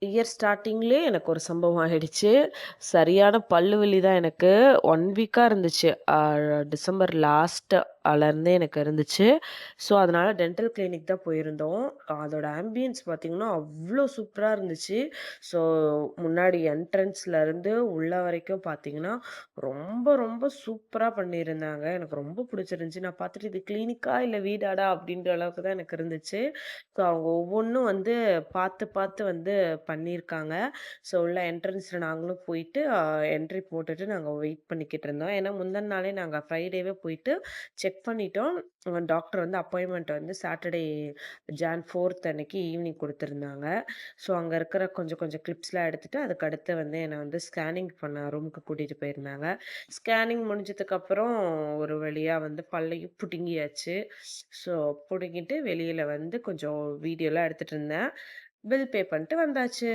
Year ஸ்டார்ட்டிங்லயே எனக்கு ஒரு சம்பவம் ஆயிடுச்சு. சரியான பல்லு வலி தான் எனக்கு. 1 வீக்கா இருந்துச்சு. டிசம்பர் லாஸ்ட்லருந்தே எனக்கு இருந்துச்சு. ஸோ, அதனால டென்டல் கிளினிக் தான் போயிருந்தோம். அதோட ஆம்பியன்ஸ் பார்த்தீங்கன்னா, அவ்ளோ சூப்பரா இருந்துச்சு. ஸோ, முன்னாடி என்ட்ரன்ஸ்லருந்து உள்ள வரைக்கும் பார்த்தீங்கன்னா, ரொம்ப ரொம்ப சூப்பரா பண்ணியிருந்தாங்க. எனக்கு ரொம்ப பிடிச்சிருந்துச்சு. நான் பார்த்துட்டு இது கிளினிக்கா இல்ல வீடாடா? அப்படின்ற அளவுக்கு தான் எனக்கு இருந்துச்சு. ஸோ, அவங்க ஒவ்வொன்னும் வந்து பார்த்து பார்த்து வந்து பண்ணியிருக்காங்க. ஸோ, உள்ள என்ட்ரன்ஸ்ல நாங்களும் போயிட்டு என்ட்ரி போட்டுட்டு நாங்க வெயிட் பண்ணிக்கிட்டு இருந்தோம். ஏன்னா, முந்தின நாளே நாங்க ஃப்ரைடேவே போயிட்டு செக் பண்ணிட்டோம். டாக்டர் வந்து அப்பாயின்ட்மென்ட் வந்து சாட்டர்டே ஜான் 4த் அன்னைக்கு ஈவினிங் குடுத்துருந்தாங்க. ஸோ, அங்க இருக்கிற கொஞ்சம் கொஞ்சம் கிளிப்ஸ்லாம் எடுத்துட்டு, அதுக்கு அடுத்து வந்து என்ன வந்து ஸ்கேனிங் பண்ண ரூமுக்கு கூட்டிட்டு போயிருந்தாங்க. ஸ்கேனிங் முடிஞ்சதுக்கப்புறம் ஒரு வழியா வந்து பல்லையும் புடுங்கியாச்சு. ஸோ, புடுங்கிட்டு வெளியில வந்து கொஞ்சம் வீடியோலாம் எடுத்துட்டு இருந்தேன். பில் பே பண்ணிட்டு வந்தாச்சு.